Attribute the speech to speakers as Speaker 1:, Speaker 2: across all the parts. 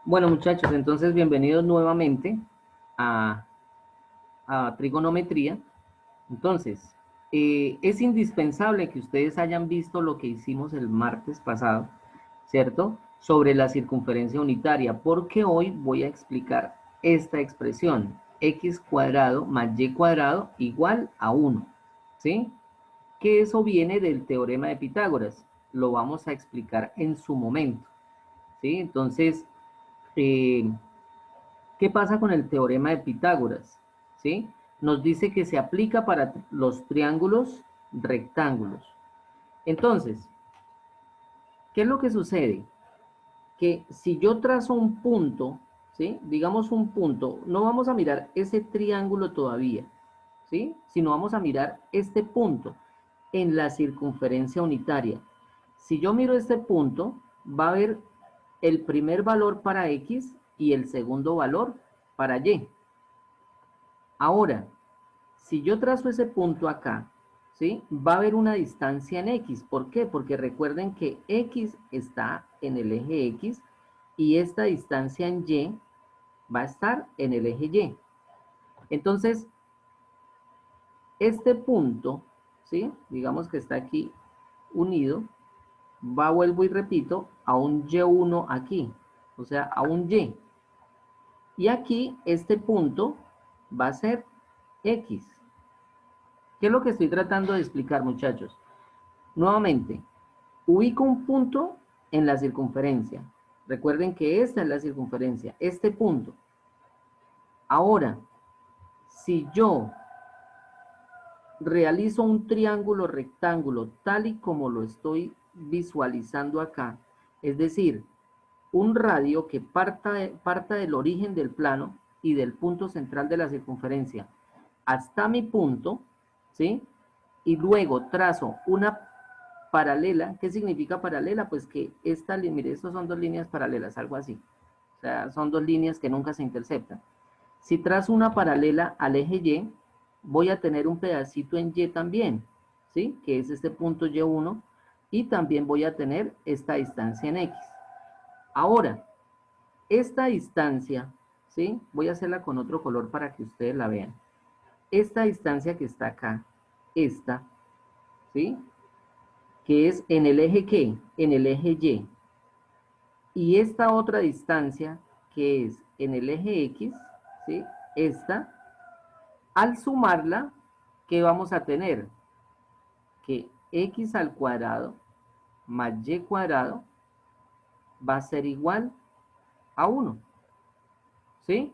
Speaker 1: Bueno, muchachos, entonces bienvenidos nuevamente a, a trigonometría. Entonces, es indispensable que ustedes hayan visto lo que hicimos el martes pasado, ¿cierto? Sobre la circunferencia unitaria, porque hoy voy a explicar esta expresión, x cuadrado más y cuadrado igual a 1, ¿sí? Que eso viene del teorema de Pitágoras. Lo vamos a explicar en su momento, ¿sí? Entonces, eh, ¿qué pasa con el teorema de Pitágoras? ¿Sí? Nos dice que se aplica para los triángulos rectángulos. Entonces, ¿qué es lo que sucede? Que si yo trazo un punto, ¿sí? Digamos un punto, no vamos a mirar ese triángulo todavía, ¿sí? Sino vamos a mirar este punto en la circunferencia unitaria. Si yo miro este punto, va a haber el primer valor para X y el segundo valor para Y. Ahora, si yo trazo ese punto acá, ¿sí? Va a haber una distancia en X. ¿Por qué? Porque recuerden que X está en el eje X y esta distancia en Y va a estar en el eje Y. Entonces, este punto, ¿sí? Digamos que está aquí unido, vuelvo y repito, a un Y1 aquí, o sea, a un Y. Y aquí este punto va a ser X. ¿Qué es lo que estoy tratando de explicar, muchachos? Nuevamente, ubico un punto en la circunferencia. Recuerden que esta es la circunferencia, este punto. Ahora, si yo realizo un triángulo rectángulo tal y como lo estoy visualizando acá, es decir, un radio que parta del origen del plano y del punto central de la circunferencia hasta mi punto, ¿sí? Y luego trazo una paralela. ¿Qué significa paralela? Pues que mire, estas son dos líneas paralelas, algo así. O sea, son dos líneas que nunca se interceptan. Si trazo una paralela al eje Y, voy a tener un pedacito en Y también, ¿sí? Que es este punto Y1, y también voy a tener esta distancia en X. Ahora, esta distancia, ¿sí? Voy a hacerla con otro color para que ustedes la vean. Esta distancia que está acá, esta, ¿sí? Que es en el eje ¿qué? En el eje Y. Y esta otra distancia, que es en el eje X, ¿sí? Esta, al sumarla, ¿qué vamos a tener? Que X al cuadrado más Y cuadrado va a ser igual a 1, ¿sí?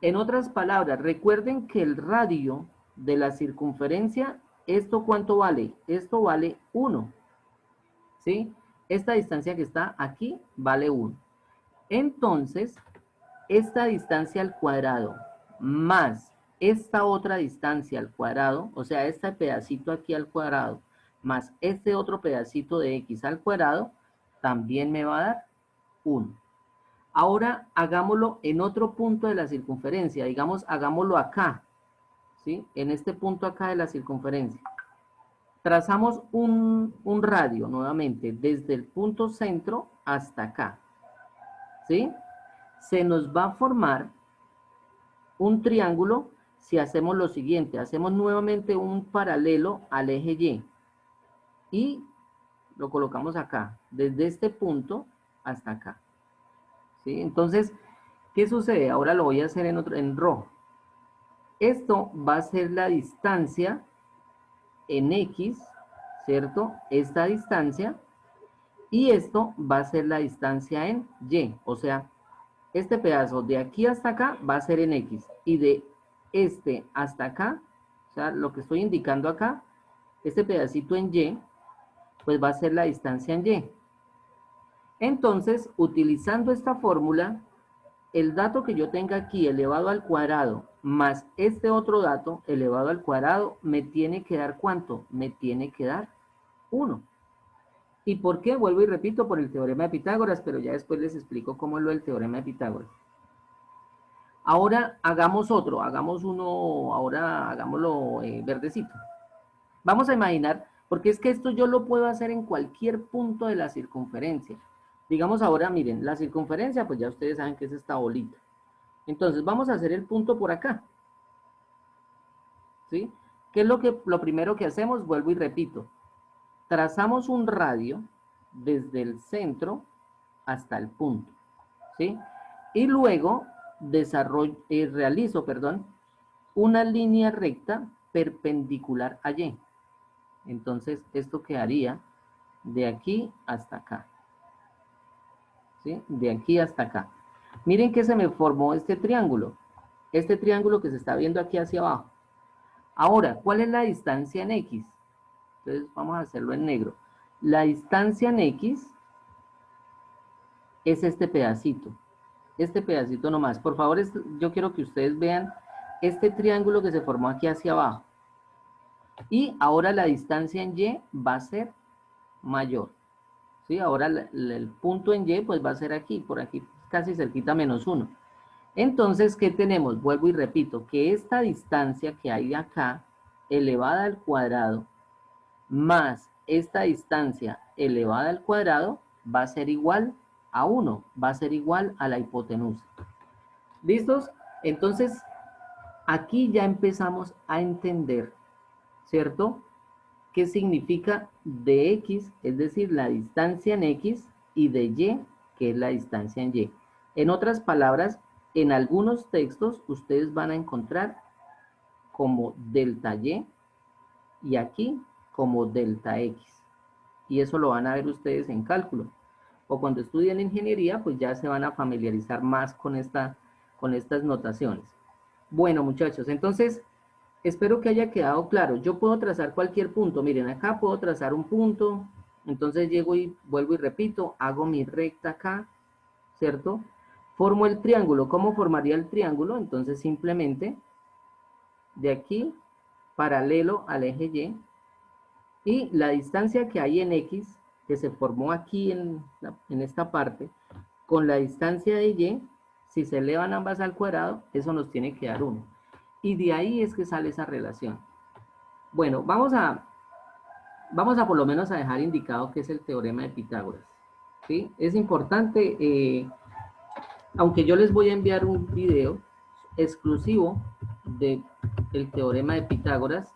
Speaker 1: En otras palabras, recuerden que el radio de la circunferencia, ¿esto cuánto vale? Esto vale 1, ¿sí? Esta distancia que está aquí vale 1. Entonces, esta distancia al cuadrado más esta otra distancia al cuadrado, o sea, este pedacito aquí al cuadrado, más este otro pedacito de X al cuadrado, también me va a dar 1. Ahora hagámoslo en otro punto de la circunferencia, digamos, hagámoslo acá, ¿sí? En este punto acá de la circunferencia. Trazamos un radio nuevamente desde el punto centro hasta acá, ¿sí? Se nos va a formar un triángulo si hacemos lo siguiente, hacemos nuevamente un paralelo al eje Y lo colocamos acá, desde este punto hasta acá, ¿sí? Entonces, ¿qué sucede? Ahora lo voy a hacer en rojo. Esto va a ser la distancia en X, ¿cierto? Esta distancia, y esto va a ser la distancia en Y, o sea, este pedazo de aquí hasta acá va a ser en X, y de este hasta acá, o sea, lo que estoy indicando acá, este pedacito en Y, pues va a ser la distancia en Y. Entonces, utilizando esta fórmula, el dato que yo tenga aquí elevado al cuadrado más este otro dato elevado al cuadrado me tiene que dar ¿cuánto? Me tiene que dar 1. ¿Y por qué? Vuelvo y repito, por el teorema de Pitágoras, pero ya después les explico cómo es lo del teorema de Pitágoras. Ahora hagamos otro, hagamos uno, ahora hagámoslo verdecito. Vamos a imaginar, porque es que esto yo lo puedo hacer en cualquier punto de la circunferencia. Digamos ahora, miren, la circunferencia, pues ya ustedes saben que es esta bolita. Entonces, vamos a hacer el punto por acá, ¿sí? ¿Qué es lo primero que hacemos? Vuelvo y repito. Trazamos un radio desde el centro hasta el punto, ¿sí? Y luego realizo, una línea recta perpendicular a Y. Entonces, esto quedaría de aquí hasta acá, ¿sí? De aquí hasta acá. Miren que se me formó este triángulo que se está viendo aquí hacia abajo. Ahora, ¿cuál es la distancia en X? Entonces, vamos a hacerlo en negro. La distancia en X es este pedacito nomás. Por favor, yo quiero que ustedes vean este triángulo que se formó aquí hacia abajo. Y ahora la distancia en Y va a ser mayor. ¿Sí? Ahora el punto en Y pues va a ser aquí, por aquí casi cerquita -1. Entonces, ¿qué tenemos? Vuelvo y repito, que esta distancia que hay de acá, elevada al cuadrado, más esta distancia elevada al cuadrado, va a ser igual a 1, va a ser igual a la hipotenusa. ¿Listos? Entonces, aquí ya empezamos a entender, ¿cierto? ¿Qué significa de X, es decir, la distancia en X, y de Y, que es la distancia en Y? En otras palabras, en algunos textos ustedes van a encontrar como delta y aquí como delta X. Y eso lo van a ver ustedes en cálculo. O cuando estudien ingeniería, pues ya se van a familiarizar más con estas notaciones. Bueno, muchachos, entonces espero que haya quedado claro. Yo puedo trazar cualquier punto. Miren, acá puedo trazar un punto. Entonces llego y vuelvo y repito, hago mi recta acá, ¿cierto? Formo el triángulo. ¿Cómo formaría el triángulo? Entonces simplemente de aquí, paralelo al eje Y, y la distancia que hay en X, que se formó aquí en esta parte, con la distancia de Y, si se elevan ambas al cuadrado, eso nos tiene que dar 1. Y de ahí es que sale esa relación. Bueno, vamos a por lo menos a dejar indicado que es el teorema de Pitágoras. ¿Sí? Es importante, aunque yo les voy a enviar un video exclusivo del teorema de Pitágoras,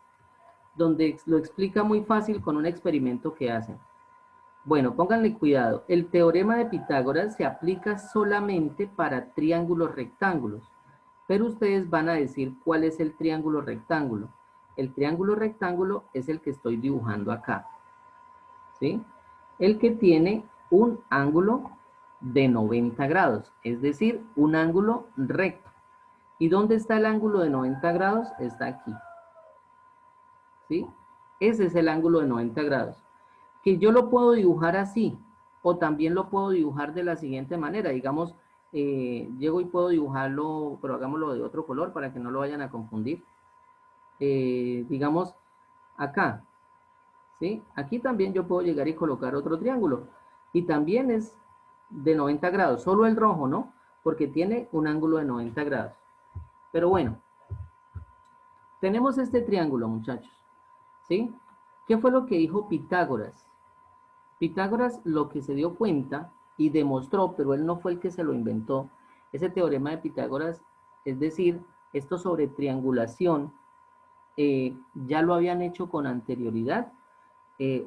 Speaker 1: donde lo explica muy fácil con un experimento que hacen. Bueno, pónganle cuidado. El teorema de Pitágoras se aplica solamente para triángulos rectángulos, pero ustedes van a decir cuál es el triángulo rectángulo. El triángulo rectángulo es el que estoy dibujando acá, ¿sí? El que tiene un ángulo de 90 grados, es decir, un ángulo recto. ¿Y dónde está el ángulo de 90 grados? Está aquí, ¿sí? Ese es el ángulo de 90 grados. Que yo lo puedo dibujar así, o también lo puedo dibujar de la siguiente manera. Digamos, llego y puedo dibujarlo, pero hagámoslo de otro color para que no lo vayan a confundir. Digamos, acá, ¿sí? Aquí también yo puedo llegar y colocar otro triángulo. Y también es de 90 grados, solo el rojo, ¿no? Porque tiene un ángulo de 90 grados. Pero bueno, tenemos este triángulo, muchachos, ¿sí? ¿Qué fue lo que dijo Pitágoras? Pitágoras lo que se dio cuenta y demostró, pero él no fue el que se lo inventó, ese teorema de Pitágoras, es decir, esto sobre triangulación, ya lo habían hecho con anterioridad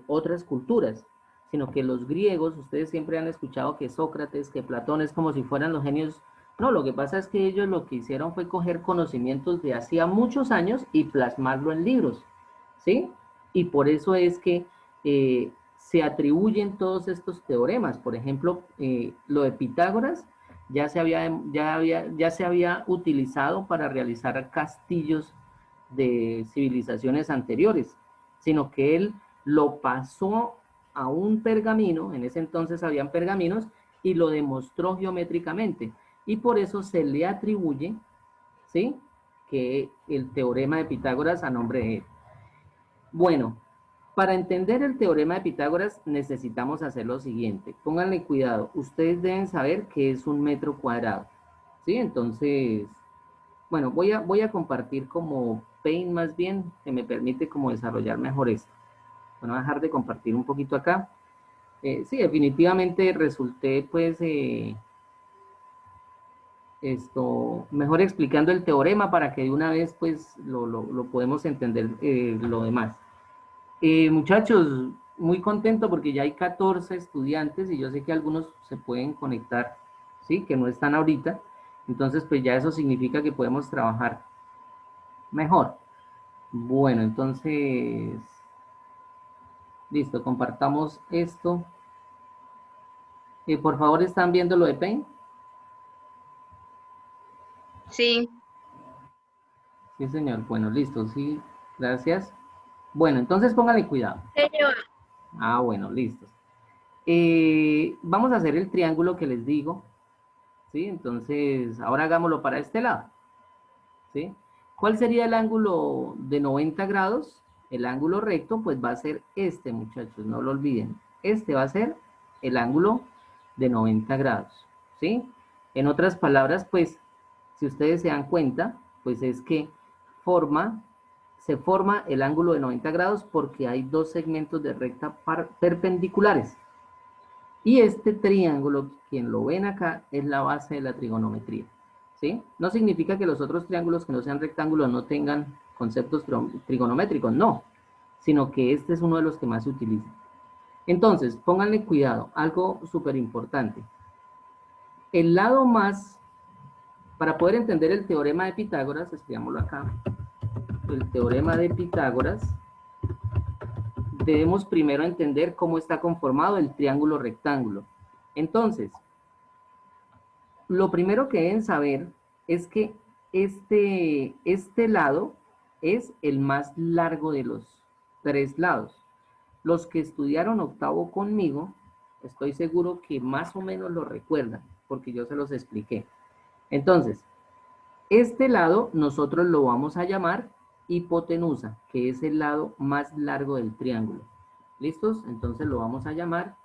Speaker 1: otras culturas, sino que los griegos, ustedes siempre han escuchado que Sócrates, que Platón es como si fueran los genios. No, lo que pasa es que ellos lo que hicieron fue coger conocimientos de hacía muchos años y plasmarlo en libros, ¿sí? Y por eso es que se atribuyen todos estos teoremas. Por ejemplo, lo de Pitágoras ya se había utilizado para realizar castillos de civilizaciones anteriores, sino que él lo pasó a un pergamino, en ese entonces habían pergaminos, y lo demostró geométricamente. Y por eso se le atribuye, ¿sí?, que el teorema de Pitágoras a nombre de él. Bueno, para entender el teorema de Pitágoras necesitamos hacer lo siguiente. Pónganle cuidado, ustedes deben saber qué es un metro cuadrado, ¿sí? Entonces, bueno, voy a compartir como Paint más bien, que me permite como desarrollar mejor esto. Bueno, voy a dejar de compartir un poquito acá. Sí, definitivamente resulté pues mejor explicando el teorema para que de una vez pues lo podemos entender lo demás. Muchachos, muy contento porque ya hay 14 estudiantes y yo sé que algunos se pueden conectar, ¿sí? Que no están ahorita. Entonces, pues ya eso significa que podemos trabajar mejor. Bueno, entonces, listo, compartamos esto. Por favor, ¿están viendo lo de Paint?
Speaker 2: Sí,
Speaker 1: Sí, señor. Bueno, listo, sí, gracias. Bueno, entonces pónganle cuidado.
Speaker 2: señor.
Speaker 1: Ah, bueno, listos. Vamos a hacer el triángulo que les digo, ¿sí? Entonces, ahora hagámoslo para este lado, ¿sí? ¿Cuál sería el ángulo de 90 grados? El ángulo recto, pues va a ser este, muchachos, no lo olviden. Este va a ser el ángulo de 90 grados, ¿sí? En otras palabras, pues, si ustedes se dan cuenta, pues es que se forma el ángulo de 90 grados porque hay dos segmentos de recta perpendiculares. Y este triángulo, quien lo ven acá, es la base de la trigonometría. ¿Sí? No significa que los otros triángulos que no sean rectángulos no tengan conceptos trigonométricos, no, sino que este es uno de los que más se utilizan. Entonces, pónganle cuidado, algo súper importante. El lado más, para poder entender el teorema de Pitágoras, escribámoslo acá, el teorema de Pitágoras, debemos primero entender cómo está conformado el triángulo rectángulo. Entonces, lo primero que deben saber es que este lado es el más largo de los tres lados. Los que estudiaron octavo conmigo, estoy seguro que más o menos lo recuerdan, porque yo se los expliqué. Entonces, este lado nosotros lo vamos a llamar hipotenusa, que es el lado más largo del triángulo. ¿Listos? Entonces lo vamos a llamar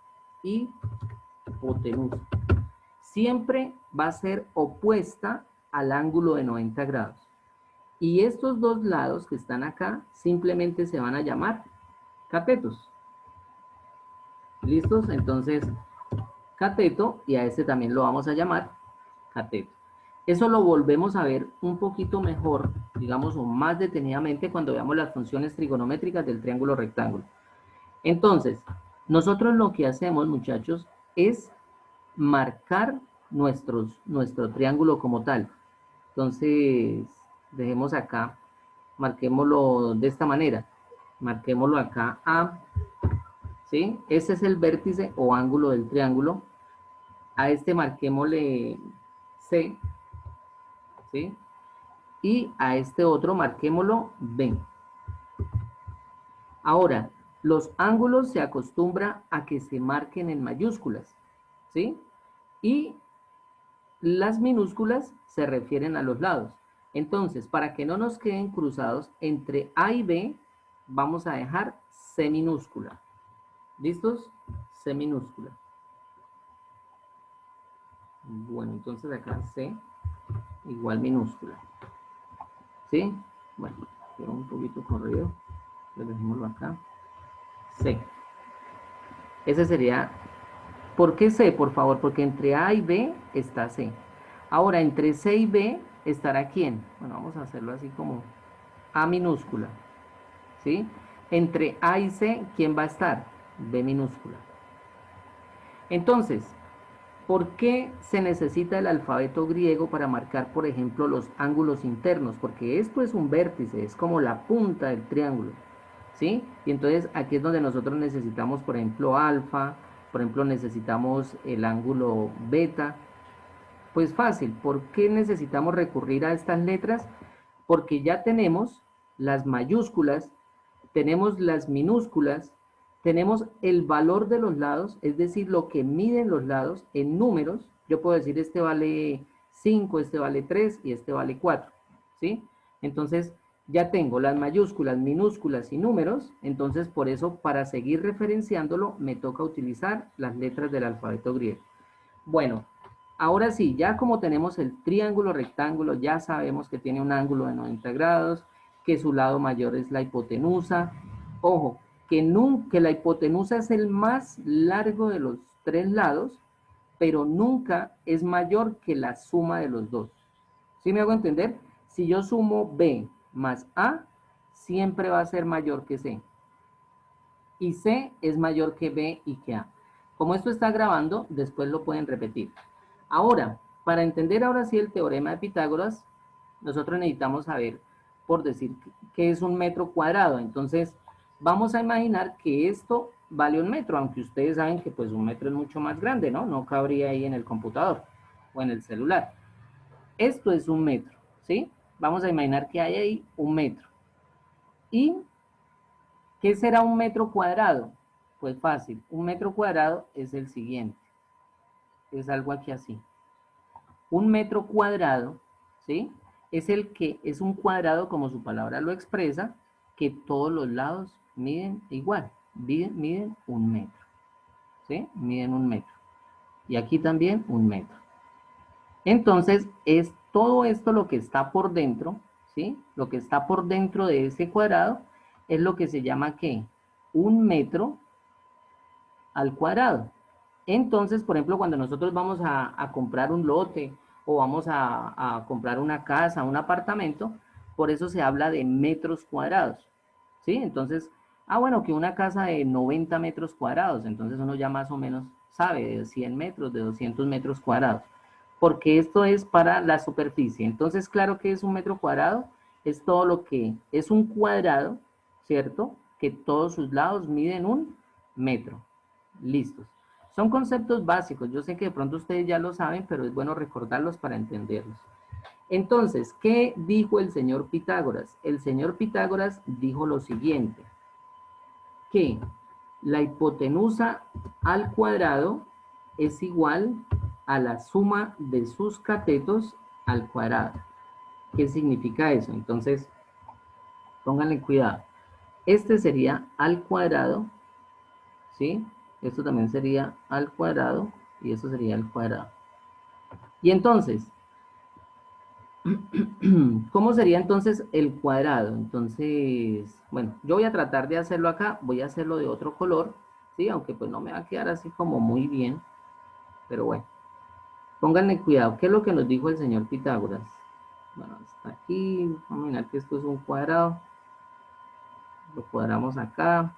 Speaker 1: hipotenusa. Siempre va a ser opuesta al ángulo de 90 grados. Y estos dos lados que están acá simplemente se van a llamar catetos. ¿Listos? Entonces, cateto, y a este también lo vamos a llamar cateto. Eso lo volvemos a ver un poquito mejor, digamos, o más detenidamente cuando veamos las funciones trigonométricas del triángulo rectángulo. Entonces, nosotros lo que hacemos, muchachos, es marcar nuestro triángulo como tal. Entonces, dejemos acá, marquémoslo de esta manera. Marquémoslo acá A, ¿sí? Ese es el vértice o ángulo del triángulo. A este marquémosle C, ¿sí? Y a este otro marquémoslo B. Ahora, los ángulos se acostumbra a que se marquen en mayúsculas, ¿sí? Y las minúsculas se refieren a los lados. Entonces, para que no nos queden cruzados, entre A y B vamos a dejar C minúscula. ¿Listos? C minúscula. Bueno, entonces acá C igual minúscula. ¿Sí? Bueno, quedó un poquito corrido. Dejémoslo acá. C. Ese sería... ¿Por qué C, por favor? Porque entre A y B está C. Ahora, entre C y B estará ¿quién? Bueno, vamos a hacerlo así como A minúscula. ¿Sí? Entre A y C, ¿quién va a estar? B minúscula. Entonces, ¿por qué se necesita el alfabeto griego para marcar, por ejemplo, los ángulos internos? Porque esto es un vértice, es como la punta del triángulo, ¿sí? Y entonces aquí es donde nosotros necesitamos, por ejemplo, alfa, por ejemplo, necesitamos el ángulo beta. Pues fácil, ¿por qué necesitamos recurrir a estas letras? Porque ya tenemos las mayúsculas, tenemos las minúsculas, tenemos el valor de los lados, es decir, lo que miden los lados en números. Yo puedo decir este vale 5, este vale 3 y este vale 4, ¿sí? Entonces ya tengo las mayúsculas, minúsculas y números, entonces por eso para seguir referenciándolo me toca utilizar las letras del alfabeto griego. Bueno, ahora sí, ya como tenemos el triángulo rectángulo, ya sabemos que tiene un ángulo de 90 grados, que su lado mayor es la hipotenusa. Ojo, que la hipotenusa es el más largo de los tres lados, pero nunca es mayor que la suma de los dos. ¿Sí me hago entender? Si yo sumo B más A, siempre va a ser mayor que C. Y C es mayor que B y que A. Como esto está grabando, después lo pueden repetir. Ahora, para entender ahora sí el teorema de Pitágoras, nosotros necesitamos saber, por decir, qué es un metro cuadrado. Entonces, vamos a imaginar que esto vale un metro, aunque ustedes saben que pues un metro es mucho más grande, ¿no? No cabría ahí en el computador o en el celular. Esto es un metro, ¿sí? Vamos a imaginar que hay ahí un metro. ¿Y qué será un metro cuadrado? Pues fácil, un metro cuadrado es el siguiente. Es algo aquí así. Un metro cuadrado, ¿sí? Es un cuadrado, como su palabra lo expresa, que todos los lados miden igual, miden un metro, ¿sí? Miden un metro. Y aquí también un metro. Entonces, es todo esto lo que está por dentro, ¿sí? Lo que está por dentro de ese cuadrado es lo que se llama, ¿qué? Un metro al cuadrado. Entonces, por ejemplo, cuando nosotros vamos a comprar un lote o vamos a comprar una casa, un apartamento, por eso se habla de metros cuadrados, ¿sí? Entonces, bueno, que una casa de 90 metros cuadrados, entonces uno ya más o menos sabe de 100 metros, de 200 metros cuadrados, porque esto es para la superficie. Entonces, claro que es un metro cuadrado, es todo lo que es un cuadrado, ¿cierto? Que todos sus lados miden un metro. Listos. Son conceptos básicos. Yo sé que de pronto ustedes ya lo saben, pero es bueno recordarlos para entenderlos. Entonces, ¿qué dijo el señor Pitágoras? El señor Pitágoras dijo lo siguiente, que la hipotenusa al cuadrado es igual a la suma de sus catetos al cuadrado. ¿Qué significa eso? Entonces, pónganle cuidado. Este sería al cuadrado, ¿sí? Esto también sería al cuadrado y esto sería al cuadrado. Y entonces, ¿cómo sería entonces el cuadrado? Entonces, bueno, yo voy a tratar de hacerlo acá, voy a hacerlo de otro color, ¿sí? Aunque pues no me va a quedar así como muy bien, pero bueno. Pónganle cuidado, ¿qué es lo que nos dijo el señor Pitágoras? Bueno, hasta aquí, vamos a mirar que esto es un cuadrado, lo cuadramos acá,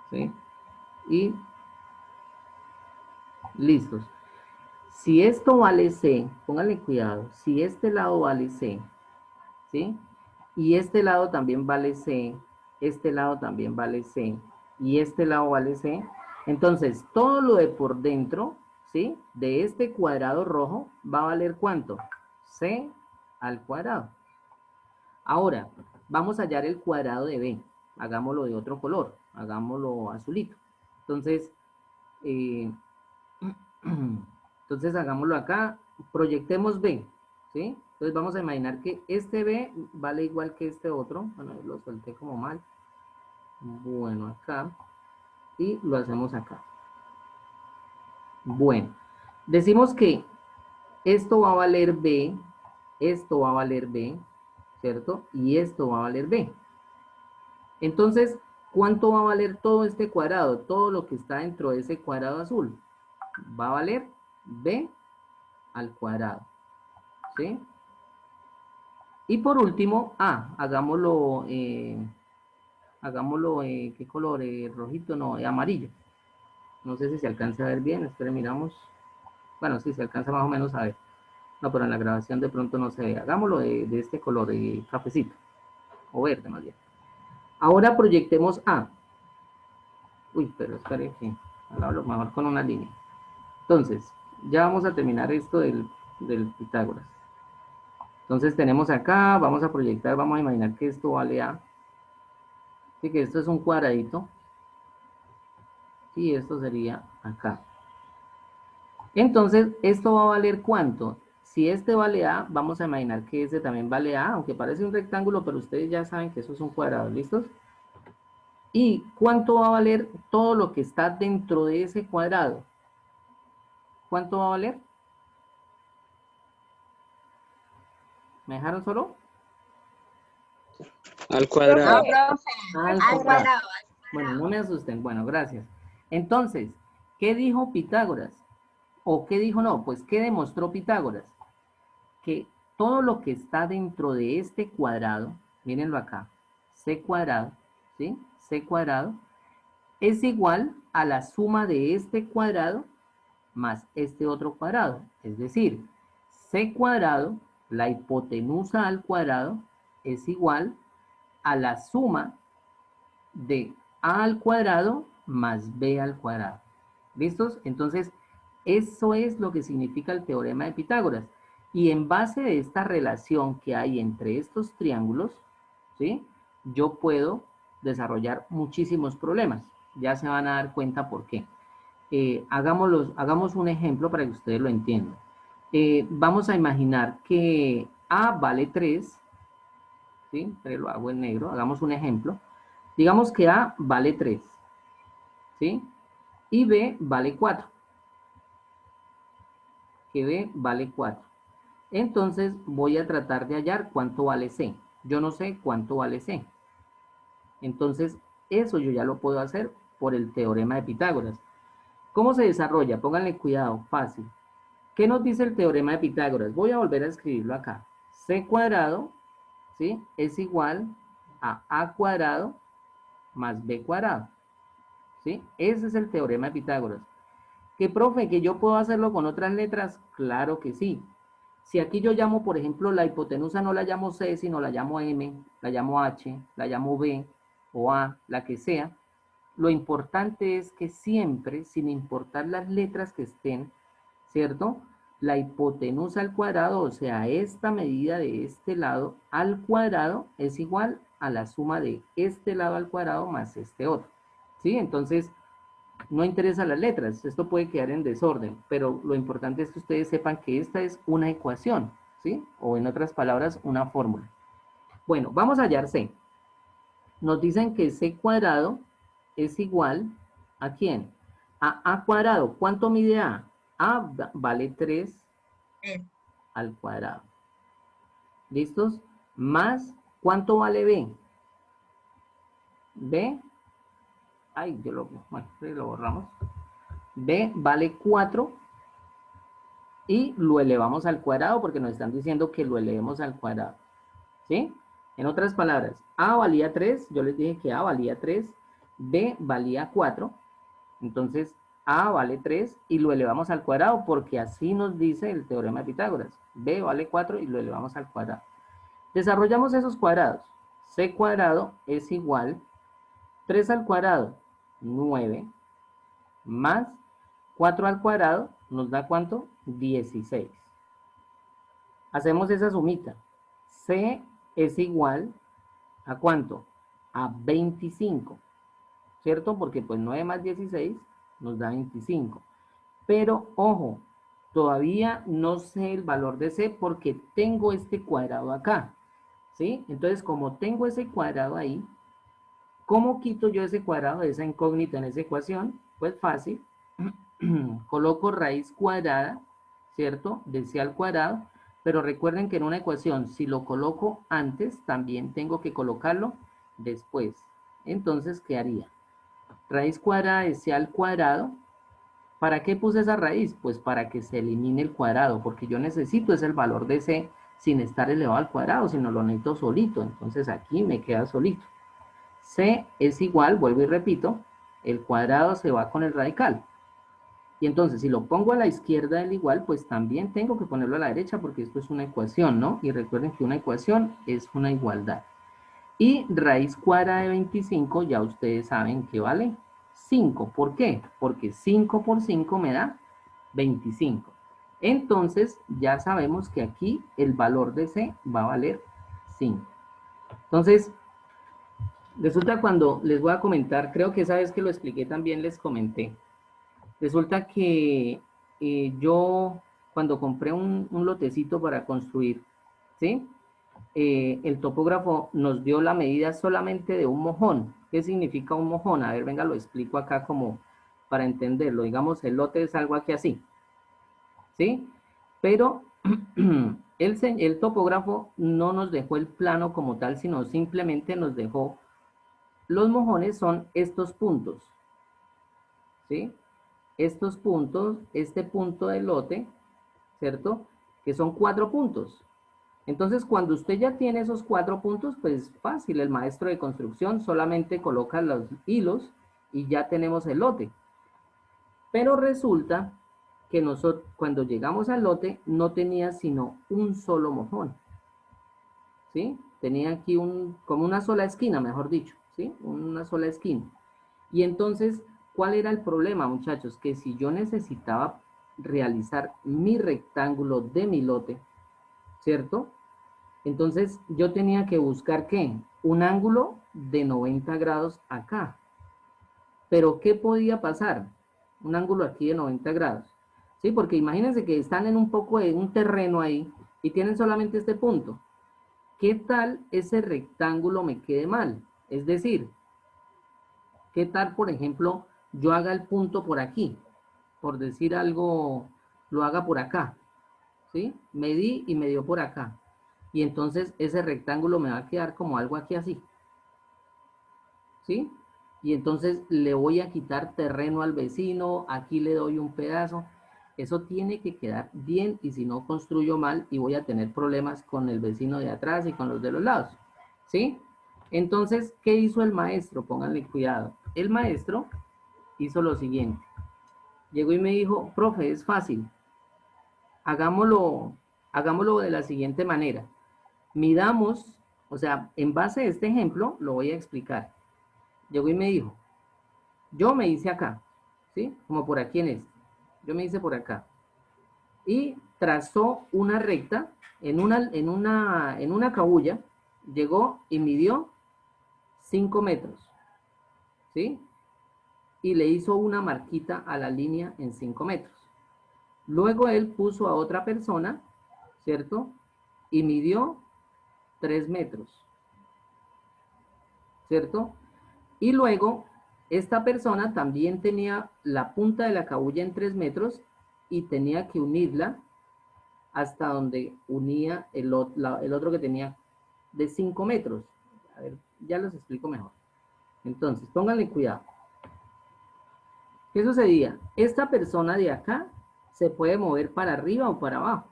Speaker 1: ¿sí? Y listos. Si esto vale C, pónganle cuidado, si este lado vale C, ¿sí? Y este lado también vale C, este lado también vale C, y este lado vale C, entonces todo lo de por dentro, ¿sí? De este cuadrado rojo va a valer ¿cuánto? C al cuadrado. Ahora, vamos a hallar el cuadrado de B. Hagámoslo de otro color, hagámoslo azulito. Entonces, eh, entonces hagámoslo acá, proyectemos B, ¿sí? Entonces vamos a imaginar que este B vale igual que este otro. Bueno, lo solté como mal. Bueno, acá. Y lo hacemos acá. Bueno, decimos que esto va a valer B, esto va a valer B, ¿cierto? Y esto va a valer B. Entonces, ¿cuánto va a valer todo este cuadrado? Todo lo que está dentro de ese cuadrado azul. Va a valer B al cuadrado, ¿sí? Y por último, hagámoslo, ¿qué color? Rojito, no, amarillo. No sé si se alcanza a ver bien, esperen, miramos. Bueno, sí, se alcanza más o menos a ver. No, pero en la grabación de pronto no se ve. Hagámoslo de este color, cafecito, o verde más bien. Ahora proyectemos A. Uy, pero espere que hablo mejor con una línea. Entonces, ya vamos a terminar esto del Pitágoras. Entonces tenemos acá, vamos a proyectar, vamos a imaginar que esto vale A. Así que esto es un cuadradito. Y esto sería acá. Entonces, ¿esto va a valer cuánto? Si este vale A, vamos a imaginar que este también vale A, aunque parece un rectángulo, pero ustedes ya saben que eso es un cuadrado, ¿listos? ¿Y cuánto va a valer todo lo que está dentro de ese cuadrado? ¿Cuánto va a valer? ¿Me dejaron solo?
Speaker 2: Al cuadrado.
Speaker 3: No, profe,
Speaker 1: Al
Speaker 3: al
Speaker 1: cuadrado.
Speaker 3: cuadrado.
Speaker 1: Bueno, no me asusten. Bueno, gracias. Entonces, ¿qué dijo Pitágoras? ¿O qué dijo no? Pues, ¿qué demostró Pitágoras? Que todo lo que está dentro de este cuadrado, mírenlo acá, c cuadrado, ¿sí? C cuadrado es igual a la suma de este cuadrado más este otro cuadrado. Es decir, c cuadrado, la hipotenusa al cuadrado, es igual a la suma de a al cuadrado más b al cuadrado. ¿Listos? Entonces, eso es lo que significa el teorema de Pitágoras. Y en base de esta relación que hay entre estos triángulos, ¿sí? Yo puedo desarrollar muchísimos problemas. Ya se van a dar cuenta por qué. Hagamos un ejemplo para que ustedes lo entiendan. Vamos a imaginar que A vale 3, ¿sí? Pero lo hago en negro. Hagamos un ejemplo. Digamos que A vale 3, ¿sí? Y B vale 4. Que B vale 4. Entonces voy a tratar de hallar cuánto vale C. Yo no sé cuánto vale C. Entonces, eso yo ya lo puedo hacer por el teorema de Pitágoras. ¿Cómo se desarrolla? Pónganle cuidado, fácil. ¿Qué nos dice el teorema de Pitágoras? Voy a volver a escribirlo acá. C cuadrado, ¿sí? Es igual a cuadrado más B cuadrado, ¿sí? Ese es el teorema de Pitágoras. ¿Qué, profe, que yo puedo hacerlo con otras letras? Claro que sí. Si aquí yo llamo, por ejemplo, la hipotenusa no la llamo C, sino la llamo M, la llamo H, la llamo B o A, la que sea, lo importante es que siempre, sin importar las letras que estén, ¿cierto? La hipotenusa al cuadrado, o sea, esta medida de este lado al cuadrado es igual a la suma de este lado al cuadrado más este otro, ¿sí? Entonces, no interesa las letras, esto puede quedar en desorden, pero lo importante es que ustedes sepan que esta es una ecuación, ¿sí? O en otras palabras, una fórmula. Bueno, vamos a hallar C. Nos dicen que C cuadrado es igual ¿a quién? A cuadrado. ¿Cuánto mide A? A vale 3 al cuadrado. ¿Listos? Más, ¿cuánto vale B? B, ay, bueno, lo borramos. B vale 4 y lo elevamos al cuadrado porque nos están diciendo que lo elevemos al cuadrado. ¿Sí? En otras palabras, A valía 3, yo les dije que A valía 3, B valía 4, entonces A vale 3 y lo elevamos al cuadrado porque así nos dice el teorema de Pitágoras. B vale 4 y lo elevamos al cuadrado. Desarrollamos esos cuadrados. C cuadrado es igual 3 al cuadrado, 9, más 4 al cuadrado, ¿nos da cuánto? 16. Hacemos esa sumita. C es igual ¿a cuánto? A 25, ¿cierto? Porque pues 9 más 16 nos da 25. Pero ojo, todavía no sé el valor de C porque tengo este cuadrado acá, ¿sí? Entonces, como tengo ese cuadrado ahí, ¿cómo quito yo ese cuadrado de esa incógnita en esa ecuación? Pues fácil, coloco raíz cuadrada, ¿cierto? De C al cuadrado, pero recuerden que en una ecuación, si lo coloco antes, también tengo que colocarlo después. Entonces, ¿qué haría? Raíz cuadrada de C al cuadrado. ¿Para qué puse esa raíz? Pues para que se elimine el cuadrado, porque yo necesito ese valor de C sin estar elevado al cuadrado, sino lo necesito solito. Entonces aquí me queda solito. C es igual, vuelvo y repito, el cuadrado se va con el radical. Y entonces, si lo pongo a la izquierda del igual, pues también tengo que ponerlo a la derecha porque esto es una ecuación, ¿no? Y recuerden que una ecuación es una igualdad. Y raíz cuadrada de 25, ya ustedes saben que vale 5. ¿Por qué? Porque 5 por 5 me da 25. Entonces, ya sabemos que aquí el valor de C va a valer 5. Entonces, resulta cuando les voy a comentar, creo que esa vez que lo expliqué también les comenté. Resulta que yo cuando compré un lotecito para construir, ¿sí? El topógrafo nos dio la medida solamente de un mojón. ¿Qué significa un mojón? A ver, venga, lo explico acá como para entenderlo. Digamos, el lote es algo aquí así, ¿sí? Pero El topógrafo no nos dejó el plano como tal, sino simplemente nos dejó, los mojones son estos puntos, ¿sí? Estos puntos, este punto del lote, ¿cierto? Que son 4 puntos. Entonces, cuando usted ya tiene esos 4 puntos, pues fácil, el maestro de construcción solamente coloca los hilos y ya tenemos el lote. Pero resulta que nosotros, cuando llegamos al lote, no tenía sino un solo mojón, ¿sí? Tenía aquí como una sola esquina, mejor dicho, ¿sí? Una sola esquina. Y entonces, ¿cuál era el problema, muchachos? Que si yo necesitaba realizar mi rectángulo de mi lote, ¿cierto? Entonces yo tenía que buscar, ¿qué? Un ángulo de 90 grados acá. Pero ¿qué podía pasar? Un ángulo aquí de 90 grados. ¿Sí? Porque imagínense que están en un poco de un terreno ahí y tienen solamente este punto. ¿Qué tal ese rectángulo me quede mal? Es decir, ¿qué tal, por ejemplo, yo haga el punto por aquí? Por decir algo, lo haga por acá. ¿Sí? Medí y me dio por acá. Y entonces ese rectángulo me va a quedar como algo aquí así. ¿Sí? Y entonces le voy a quitar terreno al vecino, aquí le doy un pedazo. Eso tiene que quedar bien y si no construyo mal y voy a tener problemas con el vecino de atrás y con los de los lados. ¿Sí? Entonces, ¿qué hizo el maestro? Pónganle cuidado. El maestro hizo lo siguiente. Llegó y me dijo, profe, es fácil. Hagámoslo, hagámoslo de la siguiente manera. Midamos, o sea, en base a este ejemplo, lo voy a explicar. Llegó y me dijo, yo me hice acá, ¿sí? Como por aquí en este. Yo me hice por acá. Y trazó una recta en una cabulla, llegó y midió 5 metros, ¿sí? Y le hizo una marquita a la línea en 5 metros. Luego él puso a otra persona, ¿cierto? Y midió 3 metros, ¿cierto? Y luego esta persona también tenía la punta de la cabulla en 3 metros y tenía que unirla hasta donde unía el otro que tenía de 5 metros. A ver, ya los explico mejor. Entonces, pónganle cuidado. ¿Qué sucedía? Esta persona de acá se puede mover para arriba o para abajo,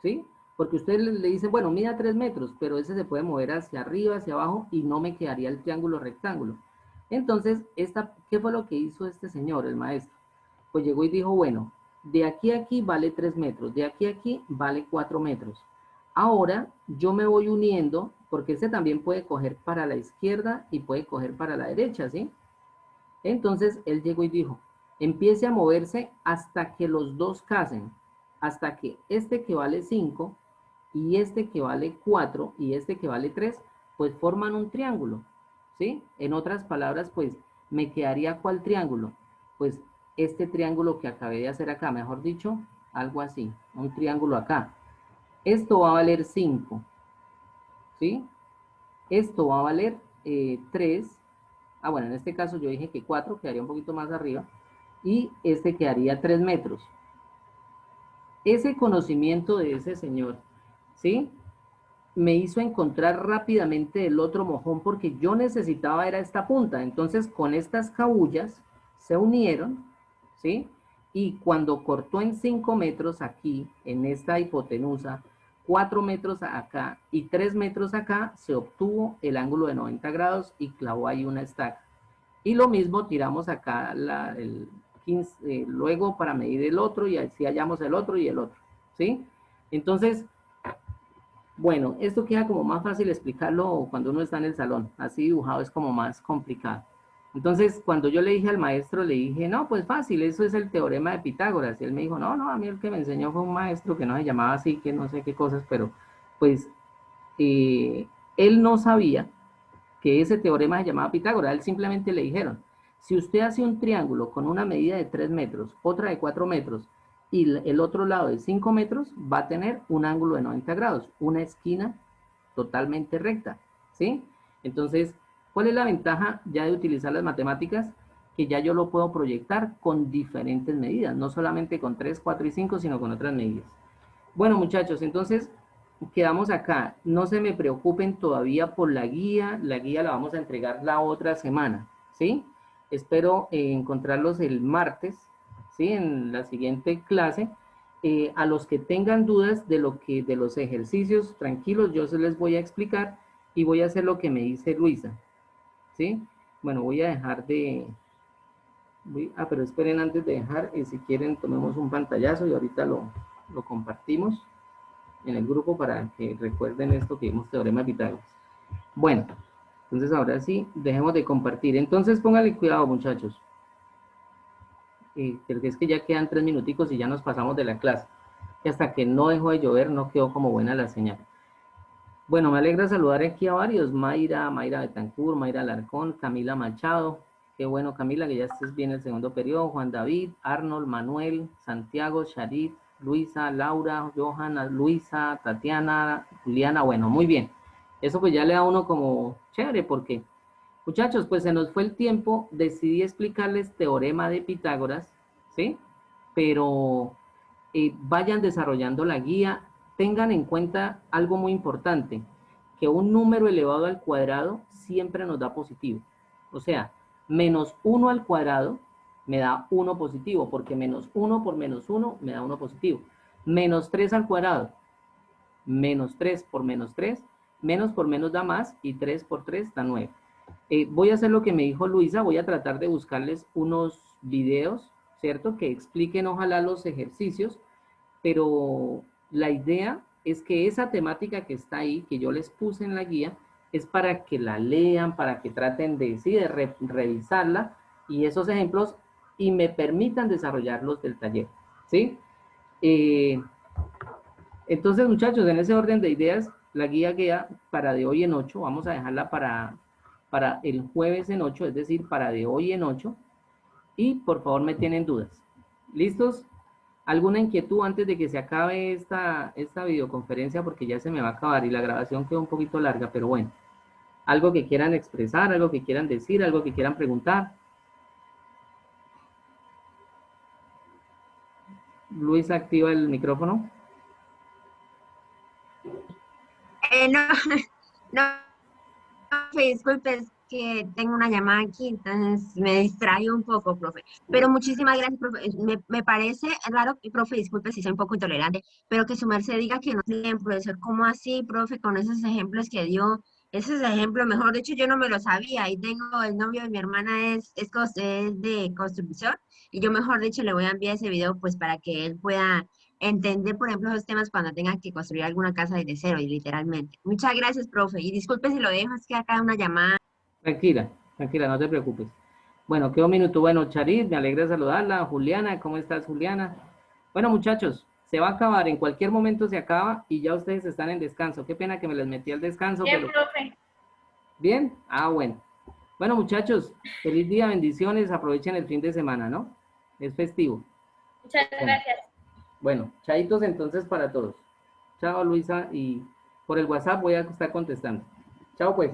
Speaker 1: ¿sí? Porque usted le dice, bueno, mida 3 metros, pero ese se puede mover hacia arriba, hacia abajo y no me quedaría el triángulo rectángulo. Entonces, ¿qué fue lo que hizo este señor, el maestro? Pues llegó y dijo, bueno, de aquí a aquí vale 3 metros, de aquí a aquí vale 4 metros. Ahora yo me voy uniendo, porque este también puede coger para la izquierda y puede coger para la derecha, ¿sí? Entonces él llegó y dijo, empiece a moverse hasta que los dos casen, hasta que este que vale 5 y este que vale 4 y este que vale 3 pues forman un triángulo, ¿sí? En otras palabras, pues, ¿me quedaría cuál triángulo? Pues este triángulo que acabé de hacer acá, mejor dicho, algo así, un triángulo acá. Esto va a valer 5, ¿sí? Esto va a valer 3. Ah, bueno, en este caso yo dije que 4 quedaría un poquito más arriba y este quedaría 3 metros. Ese conocimiento de ese señor, ¿sí? Me hizo encontrar rápidamente el otro mojón porque yo necesitaba era esta punta. Entonces con estas cabullas se unieron, ¿sí? Y cuando cortó en 5 metros aquí, en esta hipotenusa, 4 metros acá y 3 metros acá, se obtuvo el ángulo de 90 grados y clavó ahí una estaca. Y lo mismo tiramos acá el 15, luego para medir el otro y así hallamos el otro y el otro, ¿sí? Entonces, bueno, esto queda como más fácil explicarlo cuando uno está en el salón, así dibujado es como más complicado. Entonces, cuando yo le dije al maestro, le dije, no, pues fácil, eso es el teorema de Pitágoras. Y él me dijo, no, no, a mí el que me enseñó fue un maestro que no se llamaba así, que no sé qué cosas, pero pues eh, él no sabía que ese teorema se llamaba Pitágoras, él simplemente le dijeron, si usted hace un triángulo con una medida de 3 metros, otra de 4 metros y el otro lado de 5 metros, va a tener un ángulo de 90 grados, una esquina totalmente recta, ¿sí? Entonces, ¿cuál es la ventaja ya de utilizar las matemáticas? Que ya yo lo puedo proyectar con diferentes medidas, no solamente con 3, 4 y 5, sino con otras medidas. Bueno, muchachos, entonces quedamos acá. No se me preocupen todavía por la guía. La guía la vamos a entregar la otra semana, ¿sí? Espero encontrarlos el martes, ¿sí? En la siguiente clase. A los que tengan dudas de los ejercicios, tranquilos, yo se les voy a explicar y voy a hacer lo que me dice Luisa, ¿sí? Bueno, voy a dejar pero esperen antes de dejar, si quieren tomemos un pantallazo y ahorita lo compartimos en el grupo para que recuerden esto que vimos teorema de Pitágoras. Bueno, entonces ahora sí, dejemos de compartir. Entonces pónganle cuidado, muchachos. Es que ya quedan 3 minuticos y ya nos pasamos de la clase. Y hasta que no dejó de llover, no quedó como buena la señal. Bueno, me alegra saludar aquí a varios. Mayra Betancourt, Mayra Alarcón, Camila Machado. Qué bueno, Camila, que ya estés bien el segundo periodo. Juan David, Arnold, Manuel, Santiago, Sharit, Luisa, Laura, Johanna, Luisa, Tatiana, Juliana. Bueno, muy bien. Eso pues ya le da a uno como chévere porque, muchachos, pues se nos fue el tiempo. Decidí explicarles teorema de Pitágoras, ¿sí? Pero vayan desarrollando la guía. Tengan en cuenta algo muy importante, que un número elevado al cuadrado siempre nos da positivo. O sea, menos 1 al cuadrado me da 1 positivo, porque menos 1 por menos 1 me da 1 positivo. Menos 3 al cuadrado, menos 3 por menos 3, menos por menos da más, y 3 por 3 da 9. Voy a hacer lo que me dijo Luisa, voy a tratar de buscarles unos videos, ¿cierto? Que expliquen ojalá los ejercicios, pero la idea es que esa temática que está ahí, que yo les puse en la guía, es para que la lean, para que traten de, sí, de revisarla y esos ejemplos y me permitan desarrollarlos del taller, ¿sí? Eh, entonces, muchachos, en ese orden de ideas, la guía queda para de hoy en 8, vamos a dejarla para el jueves en 8, es decir, para de hoy en 8, y por favor me tienen dudas. ¿Listos? ¿Alguna inquietud antes de que se acabe esta videoconferencia? Porque ya se me va a acabar y la grabación quedó un poquito larga, pero bueno. ¿Algo que quieran expresar, algo que quieran decir, algo que quieran preguntar? Luis, activa el micrófono.
Speaker 2: No, no, profe, disculpe, es que tengo una llamada aquí, entonces me distraigo un poco, profe. Pero muchísimas gracias, profe. Me parece raro, profe, disculpe si soy un poco intolerante, pero que su merced diga que no tiene profesor. ¿Cómo así, profe, con esos ejemplos que dio? Esos ejemplos, mejor dicho, yo no me lo sabía. Y tengo el novio de mi hermana es de construcción, y yo, mejor dicho, le voy a enviar ese video pues para que él pueda entender, por ejemplo, esos temas cuando tengan que construir alguna casa desde cero, y literalmente. Muchas gracias, profe. Y disculpe si lo dejo, es que acá hay una llamada.
Speaker 1: Tranquila, tranquila, no te preocupes. Bueno, quedó un minuto. Bueno, Charit, me alegra saludarla. Juliana, ¿cómo estás, Juliana? Bueno, muchachos, se va a acabar. En cualquier momento se acaba y ya ustedes están en descanso. Qué pena que me les metí al descanso,
Speaker 3: Bien,
Speaker 1: pero...
Speaker 3: profe.
Speaker 1: ¿Bien? Ah, bueno. Bueno, muchachos, feliz día, bendiciones. Aprovechen el fin de semana, ¿no? Es festivo.
Speaker 3: Muchas
Speaker 1: Bueno,
Speaker 3: gracias.
Speaker 1: bueno, chaitos entonces para todos. Chao, Luisa, y por el WhatsApp voy a estar contestando. Chao, pues.